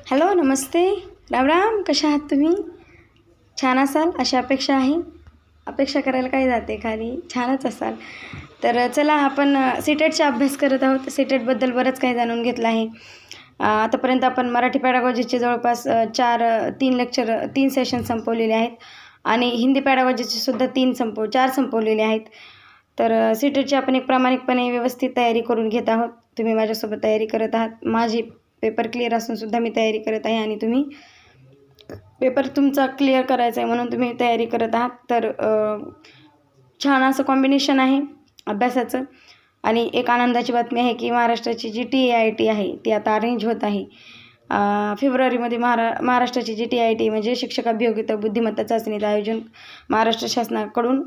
Hello, नमस्ते. राम राम. कशा आहात तुम्ही? छान असाल अशी अपेक्षा आहे. अपेक्षा करायला काय जाते, खाली छानच असाल. तर चला आपण सीटेटचा अभ्यास करत आहोत. सीटेटबद्दल बरंच काही जाणून घेतलं आहे. आतापर्यंत आपण मराठी पॅडागॉजीचे जवळपास 3 लेक्चर 3 सेशन संपवलेले आहेत आणि हिंदी पॅडागॉजीचे सुद्धा 4 संपवलेले आहेत. तर सीटेटची आपण एक प्रामाणिकपणे व्यवस्थित तयारी करून घेत आहोत. तुम्ही माझ्यासोबत तयारी करत आहात. माझी पेपर क्लिअर असूनसुद्धा मी तयारी करत आहे आणि तुम्ही पेपर तुमचा क्लिअर करायचा आहे म्हणून तुम्ही तयारी करत आहात. तर छान असं कॉम्बिनेशन आहे अभ्यासाचं. आणि एक आनंदाची बातमी आहे की महाराष्ट्राची जी TIIT आहे ती आता अरेंज होत आहे. फेब्रुवारीमध्ये महाराष्ट्राची जी TIIT म्हणजे शिक्षक अभियोगिता बुद्धिमत्ता चाचणीचं आयोजन महाराष्ट्र शासनाकडून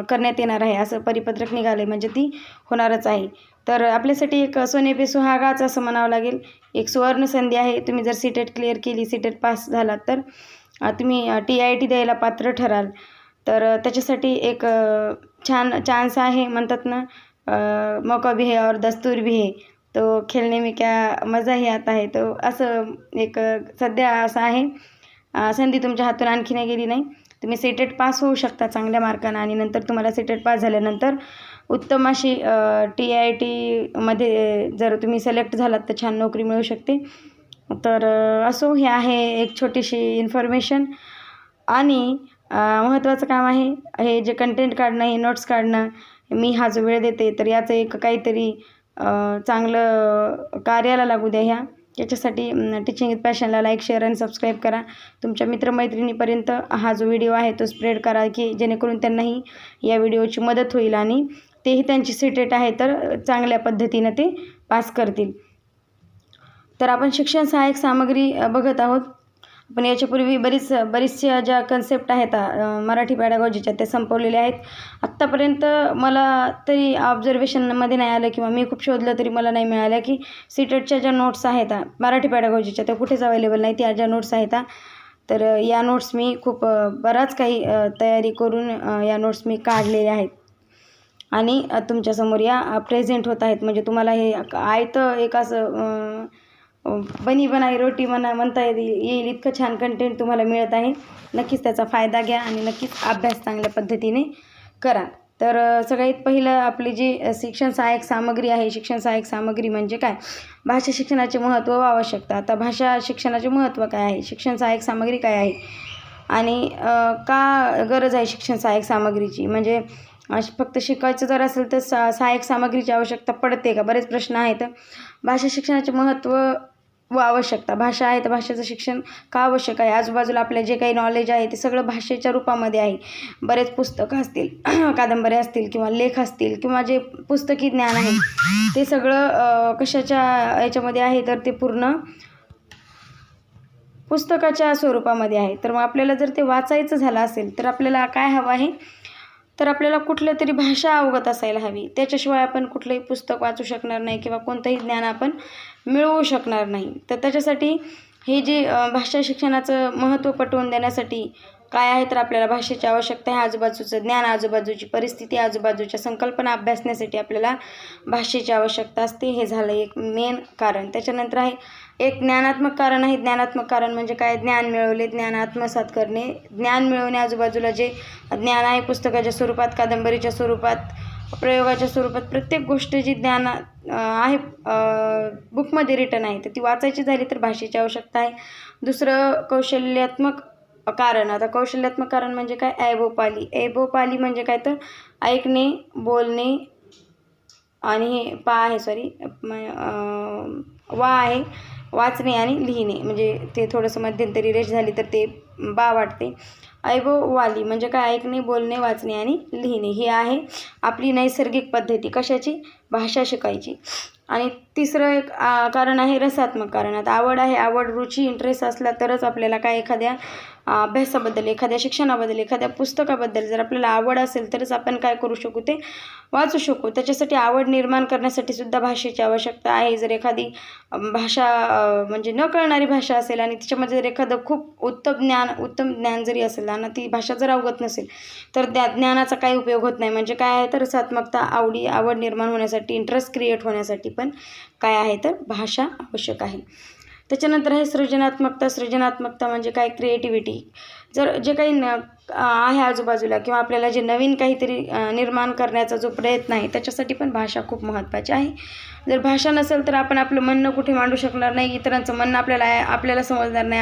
करण्यात येणार आहे. असं परिपत्रक निघाले म्हणजे ती होणारच आहे. तर आपल्यासाठी एक सोने पे सुहागाच असं म्हणावं लागेल. एक सुवर्ण संधी आहे. तुम्ही जर सीटेट क्लिअर केली, सीटेट पास झालात तर तुम्ही TIIT द्यायला पात्र ठराल. तर त्याच्यासाठी एक छान चान्स आहे. म्हणतात ना, मौका भी है और दस्तूर भी है, तो खेळणे में क्या मजा ही आता है. तो असं एक सध्या असं आहे. संधी तुमच्या हातून आणखी नाही गेली नाही. तुम्ही सीटेट पास होऊ शकता चांगल्या मार्कानं आणि नंतर तुम्हाला सीटेट पास झाल्यानंतर उत्तम अशी TIITमध्ये जर तुम्ही सिलेक्ट झालात तर छान नोकरी मिळू शकते. तर असो, हे आहे एक छोटीशी इन्फॉर्मेशन. आणि महत्त्वाचं काम आहे हे जे कंटेंट काढणं, हे नोट्स काढणं. मी हा जो वेळ देते तर याचं एक काहीतरी चांगलं कार्याला लागू द्या. याच्यासाठी टीचिंग विथ पॅशनला लाईक, शेअर आणि सबस्क्राईब करा. तुमच्या मित्रमैत्रिणीपर्यंत हा जो व्हिडिओ आहे तो स्प्रेड करा की जेणेकरून त्यांनाही या व्हिडिओची मदत होईल आणि तेही त्यांची सीटेट आहे तर चांगल्या पद्धतीनं ते पास करतील. तर आपण शिक्षण सहाय्यक सामग्री बघत आहोत. पण याच्यापूर्वी बरीचशा ज्या कन्सेप्ट आहेत मराठी पॅडागॉजीच्या त्या संपवलेल्या आहेत. आत्तापर्यंत मला तरी ऑब्झर्वेशनमध्ये नाही आलं किंवा मी खूप शोधलं तरी मला नाही मिळालं की सीटेटच्या ज्या नोट्स आहेत मराठी पॅडागॉजीच्या त्या कुठेच अवेलेबल नाही. त्या ज्या नोट्स आहेत तर या नोट्स मी खूप बराच काही तयारी करून या नोट्स मी काढलेल्या आहेत आणि तुमच्यासमोर या प्रेझेंट होत आहेत. म्हणजे तुम्हाला हे आयतं एक असं बनी बनाई रोटी म्हणता येईल इतकं छान कंटेंट तुम्हाला मिळत आहे. नक्कीच त्याचा फायदा घ्या आणि नक्कीच अभ्यास चांगल्या पद्धतीने करा. तर सगळ्यात पहिलं आपली जी शिक्षण सहाय्यक सामग्री आहे. शिक्षण सहाय्यक सामग्री म्हणजे काय? भाषा शिक्षणाचे महत्त्व व आवश्यकता. आता भाषा शिक्षणाचे महत्त्व काय आहे? शिक्षण सहाय्यक सामग्री काय आहे आणि का गरज आहे शिक्षण सहाय्यक सामग्रीची? म्हणजे फक्त शिकायचं जर असेल तर सहाय्यक सामग्रीची आवश्यकता पडते का? बरेच प्रश्न आहेत. भाषा शिक्षणाचे महत्त्व व आवश्यकता. भाषा आहे तर भाषेचं शिक्षण का आवश्यक आहे? आजूबाजूला आपल्या जे काही नॉलेज आहे ते सगळं भाषेच्या रूपामध्ये आहे. बरेच पुस्तकं असतील, कादंबऱ्या असतील किंवा लेख असतील किंवा जे पुस्तकी ज्ञान आहे ते सगळं कशाच्या याच्यामध्ये आहे तर ते पूर्ण पुस्तकाच्या स्वरूपामध्ये आहे. तर मग आपल्याला जर ते वाचायचं झालं असेल तर आपल्याला काय हवं आहे? तर आपल्याला कुठल्या तरी भाषा अवगत असायला हवी. त्याच्याशिवाय आपण कुठलंही पुस्तक वाचू शकणार नाही किंवा कोणतंही ज्ञान आपण मिळवू शकणार नाही. तर त्याच्यासाठी हे जे भाषा शिक्षणाचं महत्त्व पटवून देण्यासाठी काय आहे तर आपल्याला भाषेची आवश्यकता आहे. आजूबाजूचं ज्ञान, आजूबाजूची परिस्थिती, आजूबाजूच्या संकल्पना अभ्यासण्यासाठी आपल्याला भाषेची आवश्यकता असते. हे झालं एक मेन कारण. त्याच्यानंतर आहे एक ज्ञानात्मक कारण आहे. ज्ञानात्मक कारण म्हणजे काय? ज्ञान मिळवले, ज्ञान आत्मसात करणे. ज्ञान मिळवणे, आजूबाजूला जे ज्ञान आहे पुस्तकाच्या स्वरूपात, कादंबरीच्या स्वरूपात, प्रयोगाच्या स्वरूपात, प्रत्येक गोष्ट जी ज्ञान आहे बुकमध्ये रिटन आहे तर ती वाचायची झाली तर भाषेची आवश्यकता आहे. दुसरं कौशल्यात्मक कारण. आता कौशल्यात्मक कारण म्हणजे काय? ऐबोपाली. ऐबोपाली म्हणजे काय तर ऐकणे, बोलणे आणि वा आहे वाचणे आणि लिहिणे. म्हणजे ते थोडंसं मध्यंतरी रेष झाली तर ते वाटते. ऐबोवाली म्हणजे काय? ऐकणे, बोलणे, वाचणे आणि लिहिणे. ही आहे आपली नैसर्गिक पद्धती कशाची? भाषा शिकायची. आणि तिसरं एक कारण आहे रसात्मक कारण. आता आवड आहे. आवड, रुची, इंटरेस्ट असला तरच आपल्याला काय एखाद्या अभ्यासाबद्दल, एखाद्या शिक्षणाबद्दल, एखाद्या पुस्तकाबद्दल जर आपल्याला आवड असेल तरच आपण काय करू शकू? ते वाचू शकू. त्याच्यासाठी आवड निर्माण करण्यासाठी सुद्धा भाषेची आवश्यकता आहे. जर एखादी भाषा म्हणजे न कळणारी भाषा असेल आणि तिच्यामध्ये जर एखादं खूप उत्तम ज्ञान जरी असेल आणि ती भाषा जर अवगत नसेल तर त्या ज्ञानाचा काही उपयोग होत नाही. म्हणजे काय आहे तर रसात्मकता, आवड निर्माण होण्यासाठी, इंटरेस्ट क्रिएट होण्यासाठी पण काय आहे तर भाषा आवश्यक आहे. त्याच्यानंतर आहे सृजनात्मकता. सृजनात्मकता म्हणजे काय, क्रिएटिव्हिटी. जर जे काही आहे आजूबाजूला किंवा आपल्याला जे नवीन काहीतरी निर्माण करण्याचा जो प्रयत्न आहे त्याच्यासाठी पण भाषा खूप महत्त्वाची आहे. जर भाषा नसेल तर आपण आपलं म्हणणं कुठे मांडू शकणार नाही, इतरांचं म्हणणं आपल्याला समजणार नाही,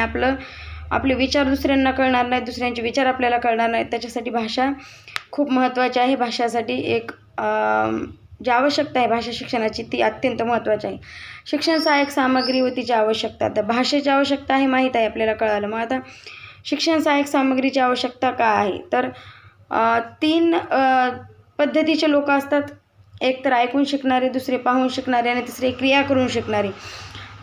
आपले विचार दुसऱ्यांना कळणार नाहीत, दुसऱ्यांचे विचार आपल्याला कळणार नाहीत. त्याच्यासाठी भाषा खूप महत्त्वाची आहे. भाषासाठी एक जी आवश्यकता आहे भाषा शिक्षणाची ती अत्यंत महत्त्वाची आहे. शिक्षण सहाय्यक सामग्री व तिची आवश्यकता. तर भाषेची आवश्यकता आहे माहीत आहे, आपल्याला कळालं. मग आता शिक्षण सहाय्यक सामग्रीची आवश्यकता काय आहे, तर 3 पद्धतीचे लोक असतात. एक तर ऐकून शिकणारे, दुसरे पाहून शिकणारे आणि तिसरे क्रिया करून शिकणारे.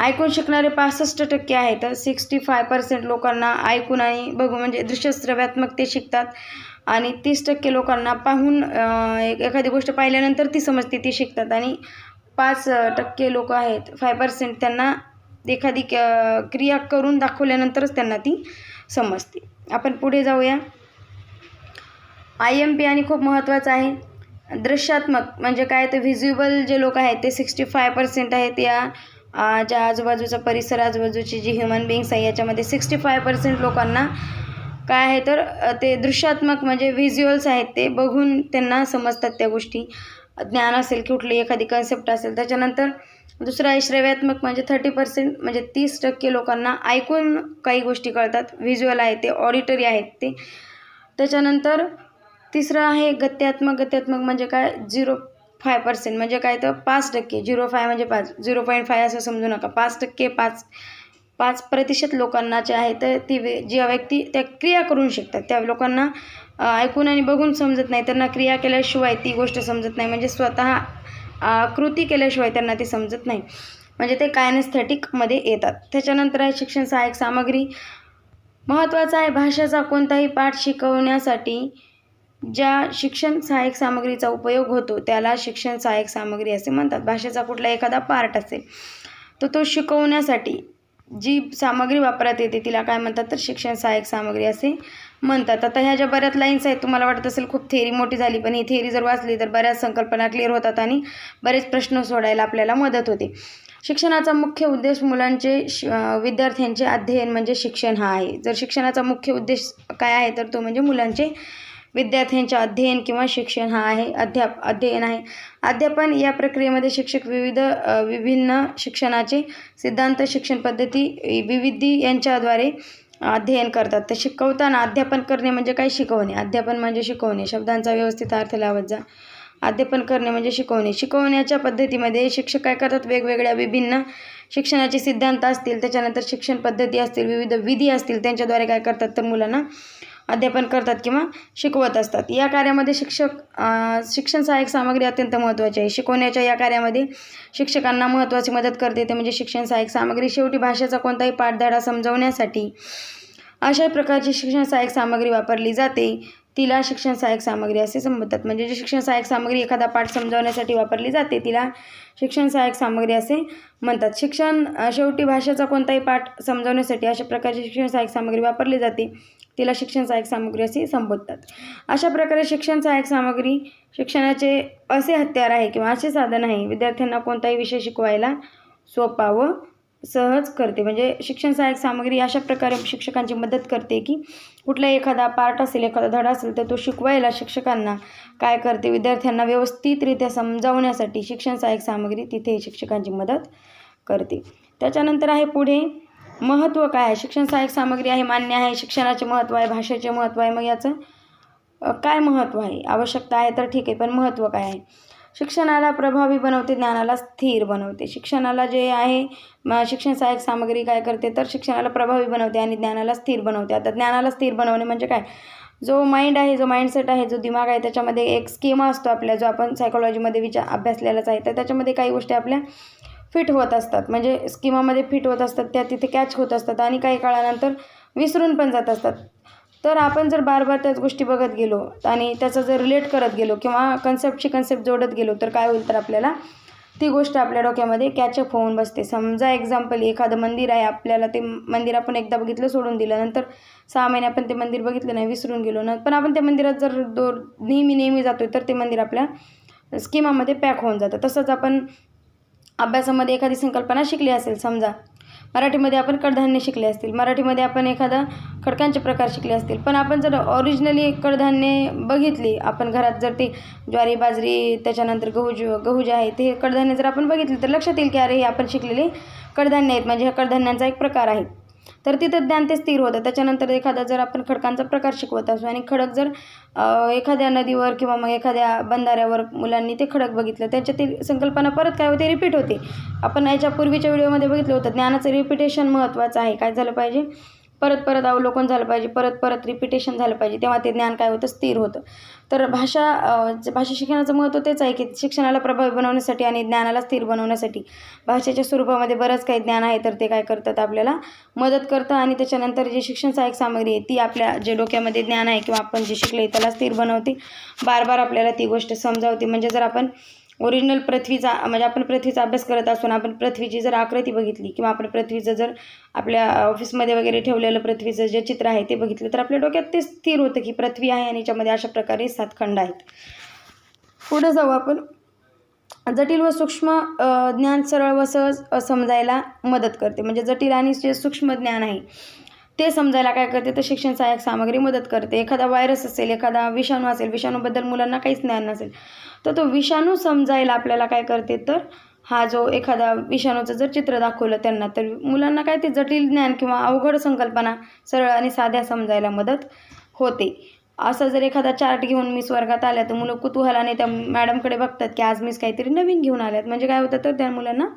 ऐकून शिकणारे 65% आहे, तर 65% लोकांना ऐकून आणि बघून म्हणजे दृश्यश्रव्यात्मक ते शिकतात आणि 30% लोकांना पाहून एखादी गोष्ट पाहिल्यानंतर ती समजते, ती शिकतात आणि 5% लोक आहेत 5% त्यांना एखादी क्रिया करून दाखवल्यानंतरच त्यांना ती समजते. आपण पुढे जाऊया. IMP आणि खूप महत्त्वाचं आहे. दृश्यात्मक म्हणजे काय, तर व्हिज्युअल जे लोक आहेत ते 65% आहेत. या ज्या आजूबाजूचा परिसर, आजूबाजूची जी ह्युमन बिईंग्स आहे याच्यामध्ये 65% लोकांना काय आहे, तर ते दृश्यात्मक म्हणजे व्हिज्युअल्स आहेत, ते बघून त्यांना समजतात त्या गोष्टी. ज्ञान असेल, कुठली एखादी कन्सेप्ट असेल. त्याच्यानंतर दुसरं आहे श्रव्यात्मक म्हणजे 30% म्हणजे 30% लोकांना ऐकून काही गोष्टी कळतात. व्हिज्युअल आहे ते, ऑडिटरी आहेत ते. त्याच्यानंतर तिसरं आहे गत्यात्मक. गत्यात्मक म्हणजे काय, 0.5% म्हणजे काय, तर 5%. 0.5 म्हणजे 5, 0.5 असं समजू नका. 5%, 5% लोकांना जे आहे तर ती जी व्यक्ती त्या क्रिया करून शिकतात. त्या लोकांना ऐकून आणि बघून समजत नाही, त्यांना क्रिया केल्याशिवाय ती गोष्ट समजत नाही, म्हणजे स्वतः कृती केल्याशिवाय त्यांना ती समजत नाही, म्हणजे ते कायनेस्थेटिकमध्ये येतात. त्याच्यानंतर आहे शिक्षण सहाय्यक सामग्री. महत्त्वाचं आहे, भाषेचा कोणताही पाठ शिकवण्यासाठी ज्या शिक्षण सहाय्यक सामग्रीचा उपयोग होतो त्याला शिक्षण सहाय्यक सामग्री असे म्हणतात. भाषेचा कुठला एखादा पार्ट असेल तर तो शिकवण्यासाठी जी सामग्री वापरात येते तिला काय म्हणतात, तर शिक्षण सहाय्यक सामग्री असे म्हणतात. आता ह्या ज्या बऱ्याच लाईन्स आहेत, तुम्हाला वाटत असेल खूप थेअरी मोठी झाली, पण ही थेअरी जर वाचली तर बऱ्याच संकल्पना क्लिअर होतात आणि बरेच प्रश्न सोडायला आपल्याला मदत होते. शिक्षणाचा मुख्य उद्देश मुलांचे विद्यार्थ्यांचे अध्ययन म्हणजे शिक्षण हा आहे. जर शिक्षणाचा मुख्य उद्देश काय आहे तर तो म्हणजे मुलांचे विद्यार्थ्यांचे अध्ययन किंवा शिक्षण हा आहे, अध्ययन आहे. अध्यापन या प्रक्रियेमध्ये शिक्षक विभिन्न शिक्षणाचे सिद्धांत, शिक्षण पद्धती, विविध यांच्याद्वारे अध्ययन करतात. तर शिकवताना अध्यापन करणे म्हणजे काय, शिकवणे. अध्यापन म्हणजे शिकवणे. शब्दांचा व्यवस्थित अर्थ लावत जा. अध्यापन करणे म्हणजे शिकवणे. शिकवण्याच्या पद्धतीमध्ये शिक्षक काय करतात, वेगवेगळ्या विभिन्न शिक्षणाचे सिद्धांत असतील, त्याच्यानंतर शिक्षण पद्धती असतील, विविध विधी असतील, त्यांच्याद्वारे काय करतात, तर मुलांना अध्यापन करतात किंवा शिकवत असतात. या कार्यामध्ये शिक्षण सहाय्यक सामग्री अत्यंत महत्त्वाची आहे. शिकवण्याच्या या कार्यामध्ये शिक्षकांना महत्त्वाची मदत करते ते म्हणजे शिक्षण सहाय्यक सामग्री. शेवटी भाषेचा कोणताही पाठधडा समजवण्यासाठी अशा प्रकारची शिक्षण सहाय्यक सामग्री वापरली जाते, तिला शिक्षण सहाय्यक सामग्री असे संबोधतात. म्हणजे जी शिक्षण सहाय्यक सामग्री एखादा पाठ समजावण्यासाठी वापरली जाते तिला शिक्षण सहाय्यक सामग्री असे म्हणतात. शेवटी भाषेचा कोणताही पाठ समजावण्यासाठी अशा प्रकारची शिक्षण सहाय्यक सामग्री वापरली जाते, तिला शिक्षण सहाय्यक सामग्री असे संबोधतात. अशा प्रकारे शिक्षण सहाय्यक सामग्री शिक्षणाचे असे हत्यार आहे किंवा असे साधन आहे विद्यार्थ्यांना कोणताही विषय शिकवायला सोपा व सहज करते. म्हणजे शिक्षण सहाय्यक सामग्री अशा प्रकारे शिक्षकांची मदत करते की कुठलाही एखादा पार्ट असेल, एखादा धडा असेल तर तो शिकवायला शिक्षकांना काय करते, विद्यार्थ्यांना व्यवस्थितरित्या समजावण्यासाठी शिक्षण सहाय्यक सामग्री तिथे शिक्षकांची मदत करते. त्याच्यानंतर आहे पुढे महत्त्व काय आहे. शिक्षण सहाय्यक सामग्री आहे, मान्य आहे, शिक्षणाचे महत्त्व आहे, भाषेचे महत्त्व आहे. मग याचं काय महत्त्व आहे, आवश्यकता आहे तर ठीक आहे, पण महत्त्व काय आहे. शिक्षणाला प्रभावी बनवते, ज्ञानाला स्थिर बनवते. शिक्षणाला जे आहे शिक्षण सहाय्यक सामग्री काय करते, तर शिक्षणाला प्रभावी बनवते आणि ज्ञानाला स्थिर बनवते. आता ज्ञानाला स्थिर बनवणे म्हणजे काय, जो माइंड आहे, जो माइंडसेट आहे, जो दिमाग आहे, त्याच्यामध्ये एक स्कीमा असतो आपल्या, जो आपण सायकोलॉजीमध्ये अभ्यासलेलाच आहे. तर त्याच्यामध्ये काही गोष्टी आपल्या फिट होत असतात, म्हणजे स्कीमामध्ये फिट होत असतात, त्या तिथे कॅच होत असतात आणि काही काळानंतर विसरून पण जात असतात. तर आपण जर बार त्याच गोष्टी बघत गेलो आणि त्याचं जर रिलेट करत गेलो किंवा कन्सेप्ट जोडत गेलो तर काय होईल, तर आपल्याला ती गोष्ट आपल्या डोक्यामध्ये कॅचअप होऊन बसते. समजा एक्झाम्पल एखादं मंदिर आहे, आपल्याला ते मंदिर आपण एकदा बघितलं, सोडून दिलं, नंतर 6 महिने आपण ते मंदिर बघितलं नाही, विसरून गेलो ना, पण आपण त्या मंदिरात जर नेहमी जातोय तर ते मंदिर आपल्या स्कीमामध्ये पॅक होऊन जातं. तसंच आपण अभ्यासामध्ये एखादी संकल्पना शिकली असेल समजा, मराठीमध्ये आपण कडधान्य शिकले असतील, मराठीमध्ये आपण एखादा खडकांचे प्रकार शिकले असतील. पण आपण जर ओरिजिनली कडधान्ये बघितली, आपण घरात जर ते ज्वारी, बाजरी, त्याच्यानंतर गहू जे आहे ते कडधान्य जर आपण बघितले तर लक्षात येईल की अरे हे आपण शिकलेले कडधान्य आहेत, म्हणजे ह्या कडधान्यांचा एक प्रकार आहे. तर तिथं ज्ञान ते स्थिर होतं. त्याच्यानंतर एखादा जर आपण खडकांचा प्रकार शिकवत असू आणि खडक जर एखाद्या नदीवर किंवा मग एखाद्या बंधाऱ्यावर मुलांनी ते खडक बघितलं, त्यांच्यातील संकल्पना परत काय होते, रिपीट होते. आपण याच्या पूर्वीच्या व्हिडिओमध्ये बघितलं होतं, ज्ञानाचं रिपिटेशन महत्त्वाचं आहे. काय झालं पाहिजे, परत परत अवलोकन झालं पाहिजे, परत परत रिपिटेशन झालं पाहिजे, तेव्हा ते ज्ञान काय होतं, स्थिर होतं. तर भाषा शिक्षणाचं महत्त्व तेच आहे की शिक्षणाला प्रभावी बनवण्यासाठी आणि ज्ञानाला स्थिर बनवण्यासाठी भाषेच्या स्वरूपामध्ये बरंच काही ज्ञान आहे, तर ते काय करतात, आपल्याला मदत करतं. आणि त्याच्यानंतर जी शिक्षण सहाय्यक सामग्री आहे ती आपल्या जे डोक्यामध्ये ज्ञान आहे किंवा आपण जे शिकले त्याला स्थिर बनवते, बार बार आपल्याला ती गोष्ट समजावते. म्हणजे जर आपण ओरिजिनल पृथ्वीचा म्हणजे आपण पृथ्वीचा अभ्यास करत असून आपण पृथ्वीची जर आकृती बघितली किंवा आपण पृथ्वीचं जर आपल्या ऑफिसमध्ये वगैरे ठेवलेलं पृथ्वीचं जे चित्र आहे ते बघितलं, तर आपल्या डोक्यात ते स्थिर होतं की पृथ्वी आहे आणि याच्यामध्ये अशा प्रकारे 7 खंड आहेत. पुढे जाऊ आपण. जटिल व सूक्ष्म ज्ञान सरळ व सहज समजायला मदत करते. म्हणजे जटिल आणि जे सूक्ष्म ज्ञान आहे ते समजायला काय करते, तर शिक्षण सहाय्यक सामग्री मदत करते. एखादा व्हायरस असेल, एखादा विषाणू असेल, विषाणूबद्दल मुलांना काहीच ज्ञान नसेल, तर तो विषाणू समजायला आपल्याला काय करते, तर हा जो एखादा विषाणूचं जर चित्र दाखवलं त्यांना, तर मुलांना काय ते जटिल ज्ञान किंवा अवघड संकल्पना सरळ आणि साध्या समजायला मदत होते. असं जर एखादा चार्ट घेऊन मिस वर्गात आल्या तर मुलं कुतूहलाने त्या मॅडमकडे बघतात की आज मिस काहीतरी नवीन घेऊन आल्यात. म्हणजे काय होतं, तर त्या मुलांना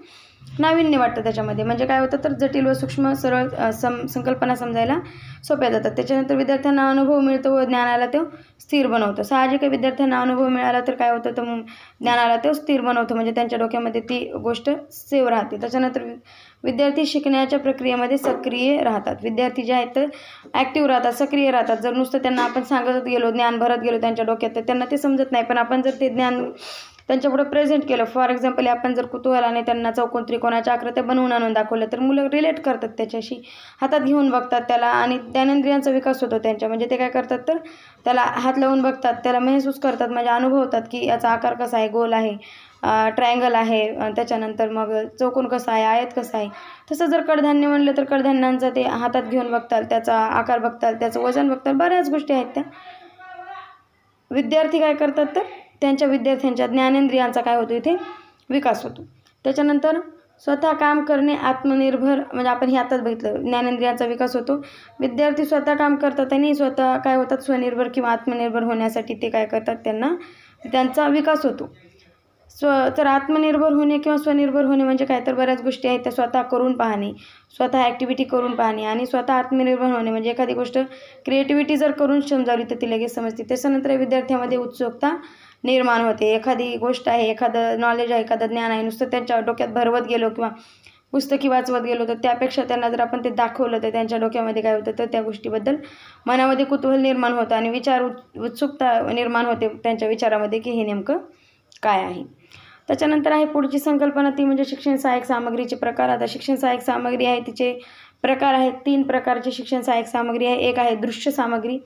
नाविन्य वाटतं त्याच्यामध्ये. म्हणजे काय होतं, तर जटिल व सूक्ष्म सरळ संकल्पना समजायला सोप्या जातात. त्याच्यानंतर विद्यार्थ्यांना अनुभव मिळतो व ज्ञानाला तो स्थिर बनवतो. साहजिक विद्यार्थ्यांना अनुभव मिळाला तर काय होतं, तर ज्ञानाला तो स्थिर बनवतो, म्हणजे त्यांच्या डोक्यामध्ये ती गोष्ट सेव राहते. त्याच्यानंतर विद्यार्थी शिकण्याच्या प्रक्रियेमध्ये सक्रिय राहतात. विद्यार्थी जे आहेत तर ॲक्टिव्ह राहतात, सक्रिय राहतात. जर नुसतं त्यांना आपण सांगत गेलो, ज्ञान भरत गेलो त्यांच्या डोक्यात, तर त्यांना ते समजत नाही. पण आपण जर ते ज्ञान त्यांच्यापुढे प्रेझेंट केलं, फॉर एक्झाम्पल आपण जर कुतूहलाने त्यांना चौकोन त्रिकोणाच्या आकृत्या बनवून आणून दाखवलं, तर मुलं रिलेट करतात त्याच्याशी, हातात घेऊन बघतात त्याला आणि ज्ञानेंद्रियांचा विकास होतो त्यांच्या. म्हणजे ते काय करतात, तर त्याला हात लावून बघतात, त्याला महसूस करतात, म्हणजे अनुभवतात की याचा आकार कसा आहे, गोल आहे, ट्रायंगल आहे, त्याच्यानंतर मग चौकोन कसा आहे, आयत कसा आहे. तसं जर कडधान्य म्हणलं तर कडधान्यांचं ते हातात घेऊन बघतात, त्याचा आकार बघतात, त्याचं वजन बघतात, बऱ्याच गोष्टी आहेत त्या. विद्यार्थी काय करतात, तर त्यांच्या विद्यार्थ्यांच्या ज्ञानेंद्रियांचा काय होतो, इथे विकास होतो. त्याच्यानंतर स्वतः काम करणे, आत्मनिर्भर, म्हणजे आपण हे आताच बघितलं, ज्ञानेंद्रियांचा विकास होतो. विद्यार्थी स्वतः काम करतात आणि स्वतः काय होतात, स्वनिर्भर किंवा आत्मनिर्भर होण्यासाठी ते काय करतात, त्यांचा विकास होतो. तर आत्मनिर्भर होणे किंवा स्वनिर्भर होणे म्हणजे काय, तर बऱ्याच गोष्टी आहेत त्या स्वतः करून पाहणे, स्वतः ॲक्टिव्हिटी करून पाहणे आणि स्वतः आत्मनिर्भर होणे. म्हणजे एखादी गोष्ट क्रिएटिव्हिटी जर करून समजावली तर ती लगेच समजते. त्याच्यानंतर विद्यार्थ्यामध्ये उत्सुकता निर्माण होते. एखादी गोष्ट आहे, एखादं नॉलेज आहे, एखादं ज्ञान आहे, नुसतं त्यांच्या डोक्यात भरवत गेलो किंवा पुस्तकी वाचवत गेलो, तर त्यापेक्षा त्यांना जर आपण ते दाखवलं तर त्यांच्या डोक्यामध्ये काय होतं, तर त्या गोष्टीबद्दल मनामध्ये कुतूहल निर्माण होतं आणि उत्सुकता निर्माण होते त्यांच्या विचारामध्ये की हे नेमकं काय आहे. त्याच्यानंतर आहे पुढची संकल्पना, ती म्हणजे शिक्षण सहाय्यक सामग्रीचे प्रकार. आता शिक्षण सहाय्यक सामग्री आहे, तिचे प्रकार आहेत. 3 प्रकारची शिक्षण सहाय्यक सामग्री आहे. एक आहे दृश्य सामग्री.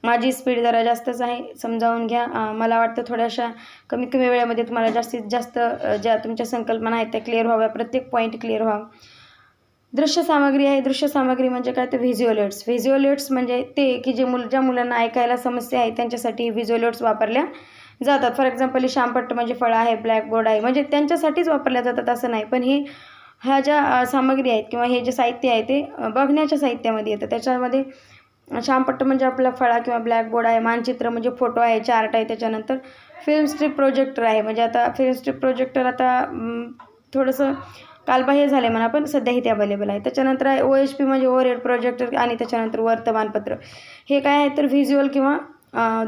माझी स्पीड जरा जास्तच आहे, समजावून घ्या. मला वाटतं थोड्याशा कमीत कमी वेळेमध्ये तुम्हाला जास्तीत जास्त ज्या तुमच्या संकल्पना आहेत त्या क्लिअर व्हाव्या, प्रत्येक पॉईंट क्लिअर व्हावा. दृश्य सामग्री आहे. दृश्य सामग्री म्हणजे काय, तर व्हिज्युअल एड्स म्हणजे ते की ज्या मुलांना ऐकायला समस्या आहे त्यांच्यासाठी व्हिज्युअल एड्स वापरल्या जातात. फॉर एक्झाम्पल शामपट्ट म्हणजे फळं आहे, ब्लॅकबोर्ड आहे, म्हणजे त्यांच्यासाठीच वापरल्या जातात असं नाही. पण ह्या ज्या सामग्री आहेत किंवा हे जे साहित्य आहे ते बघण्याच्या साहित्यामध्ये येतं. त्याच्यामध्ये शामपट्ट म्हणजे आपला फळा किंवा ब्लॅकबोर्ड आहे, मानचित्र म्हणजे फोटो आहे, चार्ट आहे. त्याच्यानंतर फिल्म स्ट्रिप प्रोजेक्टर आहे. म्हणजे आता फिल्म स्ट्रिप प्रोजेक्टर आता थोडंसं कालबाह्य झालं आहे म्हणा, पण सध्या इथे अवेलेबल आहे. त्याच्यानंतर आहे OHP म्हणजे ओव्हरहेड प्रोजेक्टर आणि त्याच्यानंतर वर्तमानपत्र. हे काय आहे, तर व्हिज्युअल किंवा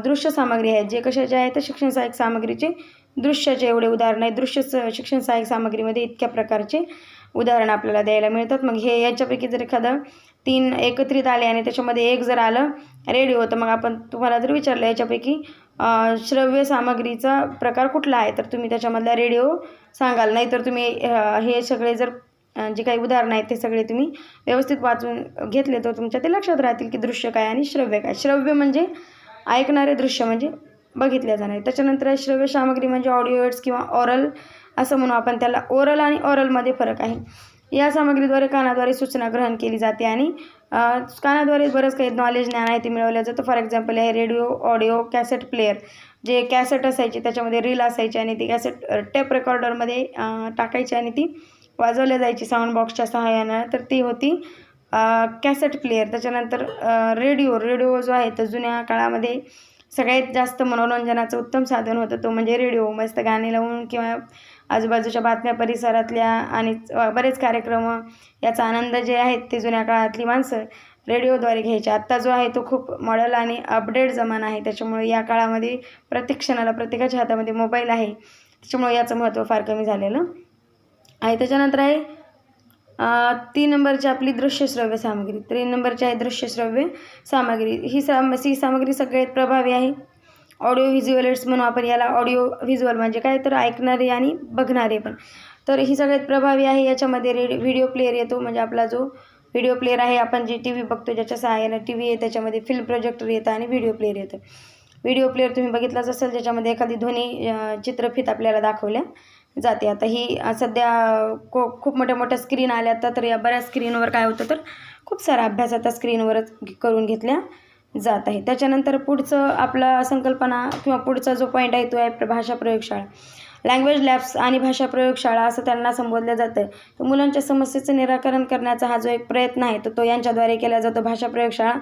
दृश्य सामग्री आहेत. जे कशाचे आहे, तर शिक्षण सहाय्यक सामग्रीचे दृश्याचे एवढे उदाहरण आहेत. शिक्षण सहाय्यक सामग्रीमध्ये इतक्या प्रकारचे उदाहरण आपल्याला द्यायला मिळतात. मग हे याच्यापैकी जर एखादं 3 एकत्रित आले आणि त्याच्यामध्ये एक जर आलं रेडिओ, तर मग आपण तुम्हाला जर विचारलं याच्यापैकी श्रव्य सामग्रीचा प्रकार कुठला आहे, तर तुम्ही त्याच्यामधला रेडिओ सांगाल. नाहीतर तुम्ही हे सगळे जर जे काही उदाहरणं आहेत ते सगळे तुम्ही व्यवस्थित वाचून घेतले तर तुमच्या ते लक्षात राहतील की दृश्य काय आणि श्रव्य काय. श्रव्य म्हणजे ऐकणारे, दृश्य म्हणजे बघितल्या जाणारे. त्याच्यानंतर श्रव्य सामग्री म्हणजे ऑडिओ एड्स किंवा ऑरल असं म्हणू आपण त्याला. ओरल आणि ऑरलमध्ये फरक आहे. या सामग्रीद्वारे कानाद्वारे सूचना ग्रहण केली जाते आणि कानाद्वारे बरंच काही नॉलेज ज्ञान आहे ते मिळवलं जातं. फॉर एक्झाम्पल आहे रेडिओ, ऑडिओ, कॅसेट प्लेअर. जे कॅसेट असायची त्याच्यामध्ये रील असायची आणि ती कॅसेट टेप रेकॉर्डरमध्ये टाकायची आणि ती वाजवल्या जायची साऊंड बॉक्सच्या सहाय्यानं. तर ती होती कॅसेट प्लेअर. त्याच्यानंतर रेडिओ जो आहे तर जुन्या काळामध्ये सगळ्यात जास्त मनोरंजनाचं उत्तम साधन होतं तो म्हणजे रेडिओ. मस्त गाणे लावून किंवा आजूबाजूच्या बातम्या परिसरातल्या आणि बरेच कार्यक्रम याचा आनंद जे आहेत ते जुन्या काळातली माणसं रेडिओद्वारे घ्यायचे. आत्ता जो आहे तो खूप मॉडल आणि अपडेट जमाना आहे. त्याच्यामुळे या काळामध्ये प्रत्येक क्षणाला प्रत्येकाच्या हातामध्ये मोबाईल आहे. त्याच्यामुळे याचं महत्त्व फार कमी झालेलं आहे. त्याच्यानंतर आहे 3 नंबरची आपली दृश्यश्रव्य सामग्री. 3 नंबरची आहे दृश्यश्रव्य सामग्री. ही सामग्री सगळ्यात प्रभावी आहे. ऑडिओ व्हिज्युअल एड्स म्हणून आपण याला. ऑडिओ व्हिज्युअल म्हणजे काय तर ऐकणारे आणि बघणारे पण. तर ही सगळ्यात प्रभावी आहे. याच्यामध्ये व्हिडिओ प्लेअर येतो. म्हणजे आपला जो व्हिडिओ प्लेअर आहे, आपण जे टी व्ही बघतो ज्याच्या सहाय्याने टी व्ही आहे त्याच्यामध्ये फिल्म प्रोजेक्टर येतं आणि व्हिडिओ प्लेअर येतं. व्हिडिओ प्लेअर तुम्ही बघितलाच असेल, ज्याच्यामध्ये एखादी ध्वनी चित्रफित आपल्याला दाखवल्या जाते. आता ही सध्या खूप मोठ्या मोठ्या स्क्रीन आल्या तर या बऱ्याच स्क्रीनवर काय होतं तर खूप सारा अभ्यास आता स्क्रीनवरच करून घेतल्या जात आहे. त्याच्यानंतर पुढचं आपला संकल्पना किंवा पुढचा जो पॉईंट आहे तो आहे भाषा प्रयोगशाळा. लँग्वेज लॅब्स आणि भाषा प्रयोगशाळा असं त्यांना संबोधलं जातं. तर मुलांच्या समस्येचं निराकरण करण्याचा हा जो एक प्रयत्न आहे तो यांच्याद्वारे केला जातो. भाषा प्रयोगशाळा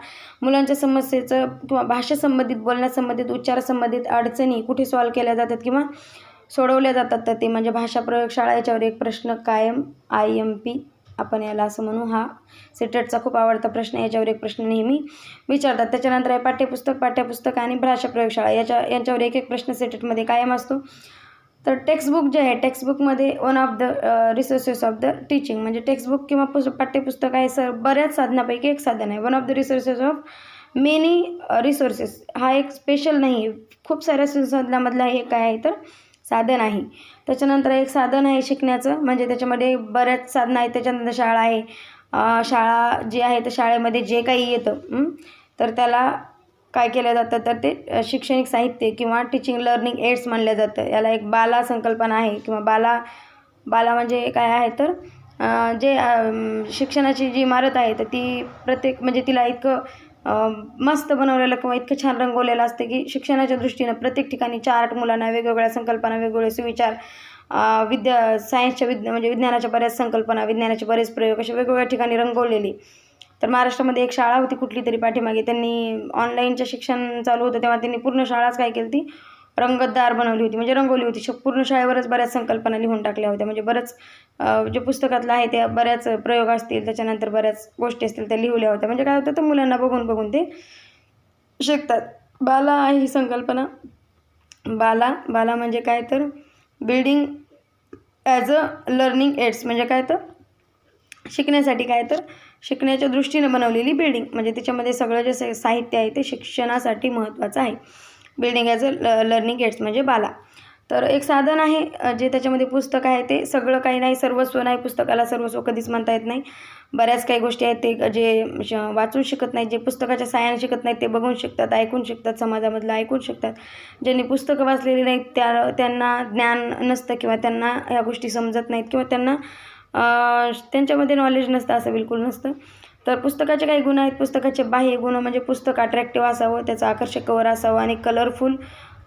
मुलांच्या समस्येचं किंवा भाषेसंबंधित, बोलण्यासंबंधित, उच्चारासंबंधित अडचणी कुठे सॉल्व्ह केल्या जातात किंवा सोडवल्या जातात तर ते म्हणजे भाषा प्रयोगशाळा. याच्यावर एक प्रश्न कायम IMP आपण याला असं म्हणू, हा सेटेटचा खूप आवडता प्रश्न. याच्यावर एक प्रश्न नेहमी विचारतात. त्याच्यानंतर आहे पाठ्यपुस्तक आणि भाषा प्रयोगशाळा. यांच्यावर एक प्रश्न सेटेटमध्ये कायम असतो. तर टेक्स्टबुक जे आहे, टेक्स्टबुकमध्ये one of the resources of the teaching म्हणजे टेक्स्टबुक किंवा पाठ्यपुस्तक आहे बऱ्याच साधनापैकी एक साधन आहे. One of the resources of many resources. हा एक स्पेशल नाही, खूप साऱ्या संसाधनामधला हे काय आहे तर साधन आहे. त्याच्यानंतर एक साधन आहे शिकण्याचं म्हणजे त्याच्यामध्ये बऱ्याच साधनं आहेत. त्याच्यानंतर शाळा आहे. शाळा जी आहे तर शाळेमध्ये जे काही येतं तर त्याला काय केलं जातं तर ते शैक्षणिक साहित्य किंवा टीचिंग लर्निंग एड्स मानलं जातं. याला एक बाला संकल्पना आहे किंवा बाला म्हणजे काय आहे तर जे शिक्षणाची जी इमारत आहे तर ती प्रत्येक म्हणजे तिला इतकं मस्त बनवलेलं किंवा इतकं छान रंगवलेलं असतं की शिक्षणाच्या दृष्टीनं प्रत्येक ठिकाणी चार्ट, मुलांना वेगवेगळ्या संकल्पना, वेगवेगळे सुविचार, सायन्सच्या म्हणजे विज्ञानाच्या बऱ्याच संकल्पना, विज्ञानाचे बरेच प्रयोग असे वेगवेगळ्या ठिकाणी रंगवलेली. तर महाराष्ट्रामध्ये एक शाळा होती कुठली तरी पाठीमागे, त्यांनी ऑनलाईनचं शिक्षण चालू होतं तेव्हा त्यांनी पूर्ण शाळाच काय केली ती रंगतदार बनवली होती म्हणजे रंगवली होती. पूर्ण शाळेवरच बऱ्याच संकल्पना लिहून टाकल्या होत्या. म्हणजे बरंच जे पुस्तकातलं आहे त्या बऱ्याच प्रयोग असतील, त्याच्यानंतर बऱ्याच गोष्टी असतील त्या लिहिल्या होत्या. म्हणजे काय होतं तर मुलांना बघून ते शिकतात. बाला आहे ही संकल्पना. बाला म्हणजे काय तर building as a learning aids म्हणजे काय तर शिकण्यासाठी काय तर शिकण्याच्या दृष्टीने बनवलेली बिल्डिंग म्हणजे त्याच्यामध्ये सगळं जे साहित्य आहे ते शिक्षणासाठी महत्त्वाचं आहे. Building as a learning aids म्हणजे बाला. तर एक साधन आहे जे त्याच्यामध्ये पुस्तक आहे ते सगळं काही नाही, सर्वस्व नाही. पुस्तकाला सर्वस्व कधीच म्हणता येत नाही. बऱ्याच काही गोष्टी आहेत ते जे वाचून शिकत नाहीत, जे पुस्तकाच्या साहाय्याने शिकत नाहीत ते बघून शिकतात, ऐकून शिकतात, समाजामधलं ऐकून शिकतात. ज्यांनी पुस्तकं वाचलेली नाहीत त्यांना ज्ञान नसतं किंवा त्यांना ह्या गोष्टी समजत नाहीत किंवा त्यांना त्यांच्यामध्ये नॉलेज नसतं, असं बिलकुल नसतं. तर पुस्तकाचे काही गुण आहेत. पुस्तकाचे बाह्य गुण म्हणजे पुस्तक अट्रॅक्टिव्ह असावं, त्याचं आकर्षक कवर असावं आणि कलरफुल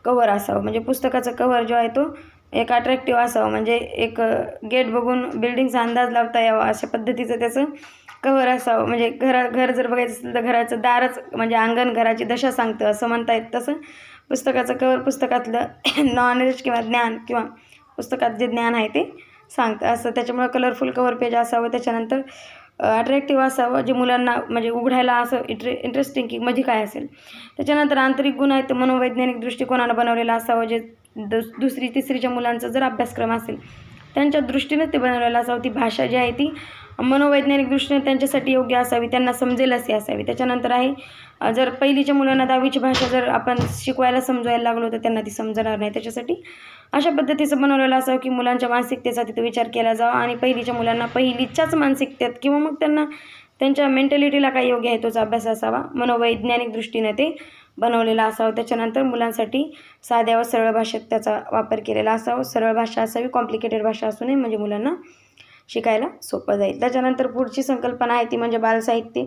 कवर असावं. म्हणजे पुस्तकाचं कवर जो आहे तो एक अट्रॅक्टिव्ह असावं म्हणजे एक गेट बघून बिल्डिंगचा अंदाज लावता यावा अशा पद्धतीचं त्याचं कवर असावं. म्हणजे घर जर बघायचं असेल तर घराचं दारच म्हणजे अंगण घराची दशा सांगतं असं म्हणता येत. तसं पुस्तकाचं कवर पुस्तकातलं नॉलेज किंवा ज्ञान किंवा पुस्तकात जे ज्ञान आहे ते सांगतं असं. त्याच्यामुळे कलरफुल कवर पेज असावं. त्याच्यानंतर अट्रॅक्टिव्ह असावं जे मुलांना म्हणजे उघडायला असं इंटरेस्टिंग की मध्ये काय असेल. त्याच्यानंतर आंतरिक गुण आहेत. मनोवैज्ञानिक दृष्टिकोनानं बनवलेलं असावं. जे 2री 3रीच्या मुलांचा जर अभ्यासक्रम असेल त्यांच्या दृष्टीने ते बनवलेलं असावं. ती भाषा जी आहे ती मनोवैज्ञानिक दृष्टीने त्यांच्यासाठी योग्य असावी, त्यांना समजेल अशी असावी. त्याच्यानंतर आहे जर पहिलीच्या मुलांना 10वीची भाषा जर आपण शिकवायला समजवायला लागलो तर त्यांना ती समजणार नाही. त्याच्यासाठी अशा पद्धतीचं बनवलेलं असावं की मुलांच्या मानसिकतेचा तिथं विचार केला जावा आणि पहिलीच्या मुलांना पहिलीच्याच मानसिकतेत किंवा मग त्यांना त्यांच्या मेंटॅलिटीला काय योग्य आहे तोचा अभ्यास असावा. मनोवैज्ञानिक दृष्टीने ते बनवलेलं असावं. त्याच्यानंतर मुलांसाठी साध्या व सरळ भाषेत त्याचा वापर केलेला असावा. सरळ भाषा असावी, कॉम्प्लिकेटेड भाषा असू नये म्हणजे मुलांना शिकायला सोपं जाईल. त्याच्यानंतर पुढची संकल्पना आहे ती म्हणजे बालसाहित्य.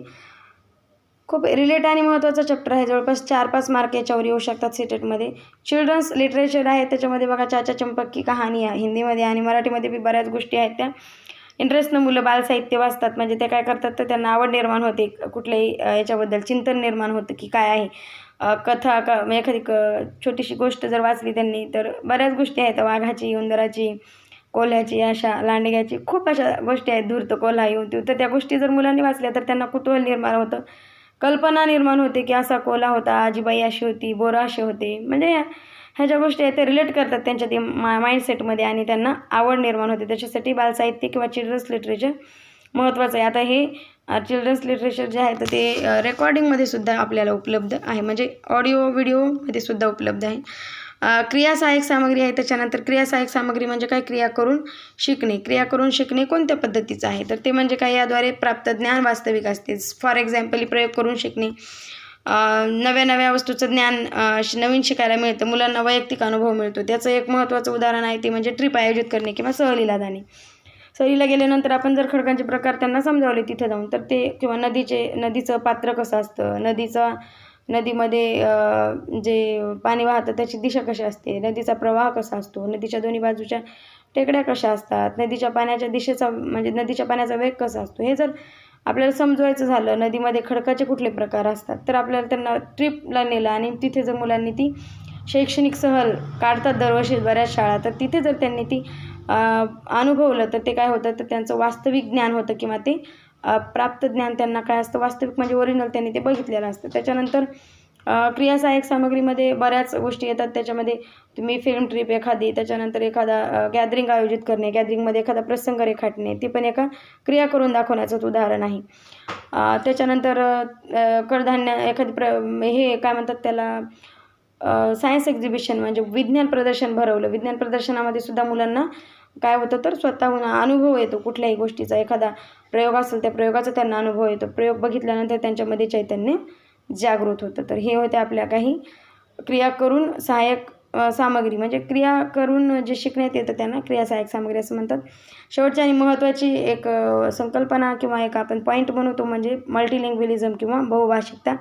खूप रिलेट आणि महत्त्वाचा चॅप्टर आहे. जवळपास 4-5 मार्क याच्यावर येऊ शकतात सीटेटमध्ये. चिल्ड्रन्स लिटरेचर आहे, त्याच्यामध्ये बघा चाचा चंपक की कहाणी आहे हिंदीमध्ये, आणि मराठीमध्ये बी बऱ्याच गोष्टी आहेत त्या इंटरेस्टनं मुलं बालसाहित्य वाचतात. म्हणजे ते काय करतात तर त्यांना आवड निर्माण होते, कुठल्याही याच्याबद्दल चिंतन निर्माण होतं की काय आहे. कथा म्हणजे एखादी छोटीशी गोष्ट जर वाचली त्यांनी तर बऱ्याच गोष्टी आहेत, वाघाची, उंदराची, कोल्ह्याची, अशा लांडग्याची, खूप अशा गोष्टी आहेत, धूर्त कोल्हा येऊन ते. तर त्या गोष्टी जर मुलांनी वाचल्या तर त्यांना कुतूहल निर्माण होतं, कल्पना निर्माण होते की असा कोल्हा होता, आजीबाई अशी होती, बोरं असे होते. म्हणजे ह्या ज्या गोष्टी आहेत ते रिलेट करतात त्यांच्या ते माइंडसेटमध्ये आणि त्यांना आवड निर्माण होते. त्याच्यासाठी बालसाहित्य किंवा चिल्ड्रन्स लिटरेचर महत्त्वाचं आहे. आता हे चिल्ड्रन्स लिटरेचर जे आहे तर ते रेकॉर्डिंगमध्ये सुद्धा आपल्याला उपलब्ध आहे, म्हणजे ऑडिओ व्हिडिओमध्ये सुद्धा उपलब्ध आहे. क्रिया सहाय्यक सामग्री आहे. त्याच्यानंतर क्रिया सहाय्यक सामग्री म्हणजे काय, क्रिया करून शिकणे. क्रिया करून शिकणे कोणत्या पद्धतीचं आहे तर ते म्हणजे काय, याद्वारे प्राप्त ज्ञान वास्तविक असते. फॉर एक्झाम्पल प्रयोग करून शिकणे, नव्या नव्या वस्तूचं ज्ञान नवीन शिकायला मिळतं, मुलांना वैयक्तिक अनुभव मिळतो. त्याचं एक महत्त्वाचं उदाहरण आहे ते म्हणजे ट्रिप आयोजित करणे किंवा सहलीला जाणे. सहलीला गेल्यानंतर आपण जर खडकांचे प्रकार त्यांना समजावले तिथे जाऊन तर ते, किंवा नदीचं पात्र कसं असतं, नदीमध्ये जे पाणी वाहतं त्याची दिशा कशी असते, नदीचा प्रवाह कसा असतो, नदीच्या दोन्ही बाजूच्या टेकड्या कशा असतात, नदीच्या पाण्याच्या दिशेचा म्हणजे नदीच्या पाण्याचा वेग कसा असतो, हे जर आपल्याला समजवायचं झालं, नदीमध्ये खडकाचे कुठले प्रकार असतात, तर आपल्याला त्यांना ट्रिपला नेलं आणि तिथे जर मुलांनी ती शैक्षणिक सहल काढतात दरवर्षी बऱ्याच शाळा, तर तिथे जर त्यांनी ती अनुभवलं तर ते काय होतं तर त्यांचं वास्तविक ज्ञान होतं, किंवा ते प्राप्त ज्ञान त्यांना काय असतं, वास्तविक म्हणजे ओरिजिनल त्यांनी ते बघितलेलं असतं. त्याच्यानंतर क्रिया सहाय्यक सामग्रीमध्ये बऱ्याच गोष्टी येतात. त्याच्यामध्ये तुम्ही फिल्म ट्रिप एखादी, त्याच्यानंतर एखादा गॅदरिंग आयोजित करणे, गॅदरिंगमध्ये एखादा प्रसंग रेखाटणे, ते पण एका क्रिया करून दाखवण्याचं उदाहरण आहे. त्याच्यानंतर कडधान्य हे काय म्हणतात त्याला, सायन्स एक्झिबिशन म्हणजे विज्ञान प्रदर्शन भरवलं. विज्ञान प्रदर्शनामध्ये सुद्धा मुलांना काय होतं तर स्वतःहून अनुभव येतो कुठल्याही गोष्टीचा. एखादा प्रयोग असेल त्या प्रयोगाचा त्यांना अनुभव येतो. प्रयोग बघितल्यानंतर त्यांच्यामध्ये चैतन्य जागृत होतं. तर हे होते आपल्या काही क्रिया करून सहाय्यक सामग्री, म्हणजे क्रिया करून जे शिकण्यात येतं त्यांना क्रिया सहाय्यक सामग्री असं म्हणतात. शेवटची आणि महत्त्वाची एक संकल्पना किंवा एक आपण पॉईंट बनवतो म्हणजे मल्टीलिंग्विलिझम किंवा बहुभाषिकता.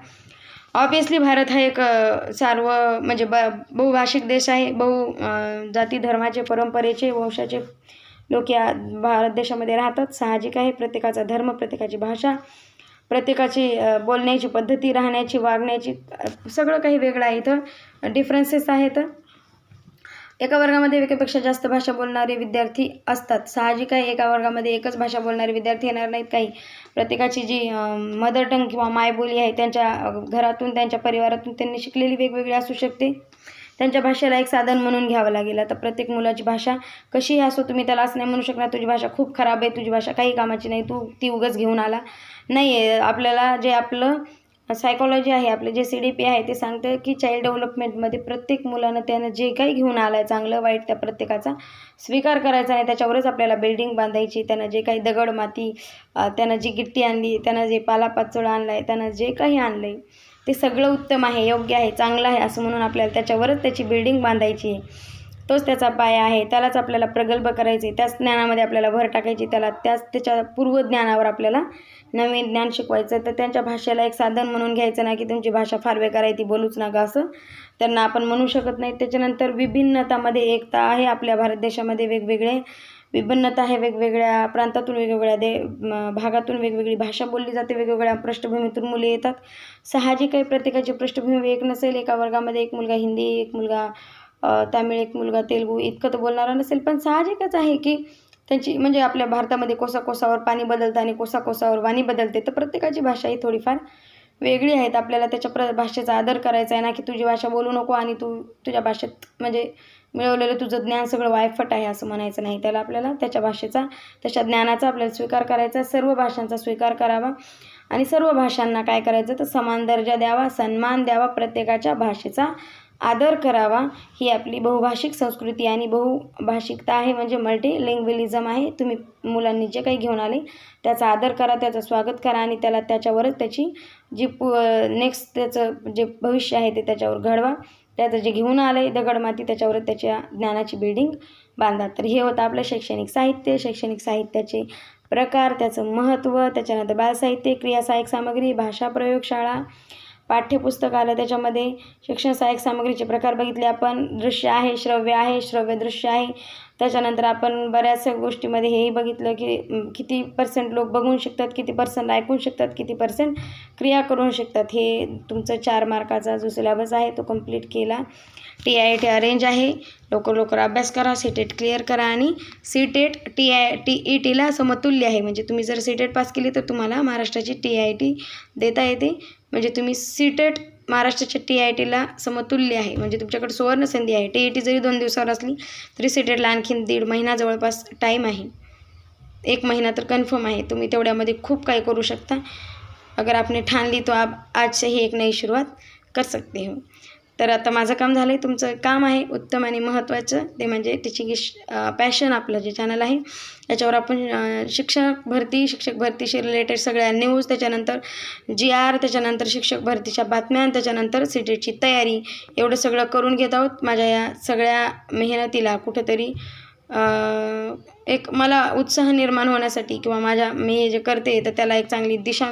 ऑब्वियसली भारत हा एक म्हणजे बहुभाषिक देश आहे. जाती धर्माचे, परंपरेचे, वंशाचे लोक या भारत देशामध्ये राहतात. साहजिक आहे, प्रत्येकाचा धर्म, प्रत्येकाची भाषा, प्रत्येकाची बोलण्याची पद्धती, राहण्याची, वागण्याची, सगळं काही वेगळं आहे. इथं डिफरन्सेस आहेत. एका वर्गामध्ये एकापेक्षा जास्त भाषा बोलणारे विद्यार्थी असतात. साहजिक आहे, एका वर्गामध्ये एकच भाषा बोलणारे विद्यार्थी येणार नाहीत. काही प्रत्येकाची जी मदर टंग किंवा मायबोली आहे त्यांच्या घरातून, त्यांच्या परिवारातून त्यांनी शिकलेली वेगवेगळी असू शकते. त्यांच्या भाषेला एक साधन म्हणून घ्यावं लागेल. आता प्रत्येक मुलाची भाषा कशीही असो, तुम्ही त्याला असं नाही म्हणू शकणार तुझी भाषा खूप खराब आहे, तुझी भाषा काही कामाची नाही, तू ती उगाच घेऊन आला. नाही आहे. आपल्याला जे आपलं सायकॉलॉजी आहे, आपले जे CDP आहे ते सांगतं की चाइल्ड डेव्हलपमेंटमध्ये प्रत्येक मुलानं त्यानं जे काही घेऊन आलं आहे, चांगलं वाईट, त्या प्रत्येकाचा स्वीकार करायचा नाही. त्याच्यावरच आपल्याला बिल्डिंग बांधायची. त्यानं जे काही दगड माती, त्यानं जी गिट्टी आणली, त्यानं जे पालापाचोळा आणला आहे, त्यानं जे काही आणलं आहे ते सगळं उत्तम आहे, योग्य आहे, चांगलं आहे असं म्हणून आपल्याला त्याच्यावरच त्याची बिल्डिंग बांधायची आहे. तोच त्याचा पाया आहे. त्यालाच आपल्याला प्रगल्भ करायचे, त्याच ज्ञानामध्ये आपल्याला भर टाकायची, त्याच्या पूर्वज्ञानावर आपल्याला नवीन ज्ञान शिकवायचं. तर त्यांच्या भाषेला एक साधन म्हणून घ्यायचं नाही की तुमची भाषा फार बेकार आहे, ती बोलूच नका असं त्यांना आपण म्हणू शकत नाही. त्याच्यानंतर विभिन्नतामध्ये एकता आहे. आपल्या भारत देशामध्ये विभिन्नता आहे. वेगवेगळ्या प्रांतातून, वेगवेगळ्या भागातून वेगवेगळी भाषा बोलली जाते. वेगवेगळ्या पृष्ठभूमीतून मुले येतात. साहजिक आहे, प्रत्येकाची पृष्ठभूमी एक नसेल. एका वर्गामध्ये एक मुलगा हिंदी, एक मुलगा तामिळ, एक मुलगा तेलुगू इतकं तर बोलणारा नसेल. पण साहजिकच आहे की त्यांची म्हणजे आपल्या भारतामध्ये कोसाकोसावर पाणी बदलतं आणि कोसाकोसावर वाणी बदलते. तर प्रत्येकाची भाषा ही थोडीफार वेगळी आहेत. आपल्याला त्याच्या भाषेचा आदर करायचा आहे ना, की तुझी भाषा बोलू नको आणि तुझ्या भाषेत म्हणजे मिळवलेलं तुझं ज्ञान सगळं वायफट आहे असं म्हणायचं नाही. त्याला आपल्याला त्याच्या भाषेचा, त्याच्या ज्ञानाचा आपल्याला स्वीकार करायचा, सर्व भाषांचा स्वीकार करावा आणि सर्व भाषांना काय करायचं तर समान दर्जा द्यावा, सन्मान द्यावा, प्रत्येकाच्या भाषेचा आदर करावा. ही आपली बहुभाषिक संस्कृती आणि बहुभाषिकता आहे, म्हणजे मल्टीलिंग्विलिझम आहे. तुम्ही मुलांनी जे काही घेऊन आले त्याचा आदर करा, त्याचं स्वागत करा आणि त्याच्यावरच त्याची जी नेक्स्ट त्याचं जे भविष्य आहे ते त्याच्यावर घडवा. त्याचं जे घेऊन आलं आहे दगडमाती त्याच्यावर त्याच्या ज्ञानाची बिल्डिंग बांधा. तर हे होतं आपलं शैक्षणिक साहित्य, शैक्षणिक साहित्याचे प्रकार, त्याचं महत्त्व, त्याच्यानंतर बालसाहित्य, क्रिया सहाय्यक सामग्री, भाषा प्रयोगशाळा, पाठ्यपुस्तक आलं. त्याच्यामध्ये शिक्षण सहाय्यक सामग्रीचे प्रकार बघितले आपण. दृश्य आहे, श्रव्य आहे, श्रव्य दृश्य आहे. त्याच्यानंतर आपण बऱ्याचशा गोष्टीमध्ये हेही बघितलं की किती % लोक बघून शिकतात, किती % ऐकून शिकतात, किती % क्रिया करून शिकतात. हे तुमचं 4 मार्काचा जो सिलेबस आहे तो कंप्लीट केला. TIT अरेंज आहे. लवकर अभ्यास करा, CTET क्लिअर करा. आणि CTET TETला समतुल्य आहे. म्हणजे तुम्ही जर CTET पास केली तर तुम्हाला महाराष्ट्राची TIT देता येते. म्हणजे तुम्ही CTET महाराष्ट्राच्या TITला समतुल्य आहे. म्हणजे तुमच्याकडे सुवर्ण संधी आहे. TET जरी 2 दिवसावर असली तरी CTETला आणखीन 1.5 महिना जवळपास टाईम आहे. 1 महिना तर कन्फर्म आहे. तुम्ही तेवढ्यामध्ये खूप काही करू शकता. अगर आपने ठान ली तो आप आज से ही एक नई शुरुआत कर सकते हो. तर आता माझं काम झालं आहे. तुमचं काम आहे उत्तम आणि महत्त्वाचं ते म्हणजे टीचिंग पॅशन. आपलं जे चॅनल आहे याच्यावर आपण शिक्षक भरतीशी रिलेटेड सगळ्या न्यूज, त्याच्यानंतर GR, त्याच्यानंतर शिक्षक भरतीच्या बातम्या, त्याच्यानंतर CTETची तयारी एवढं सगळं करून घेत आहोत. माझ्या या सगळ्या मेहनतीला कुठंतरी एक मला उत्साह निर्माण होण्यासाठी किंवा मी जे करते तर त्याला एक चांगली दिशा,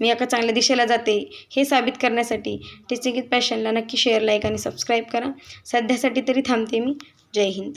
मी एका चांगल्या दिशेला जाते हे साबित करण्यासाठी टीचिंग विथ पॅशनला नक्की शेअर, लाईक आणि सबस्क्राईब करा. सध्यासाठी तरी थांबते मी. जय हिंद.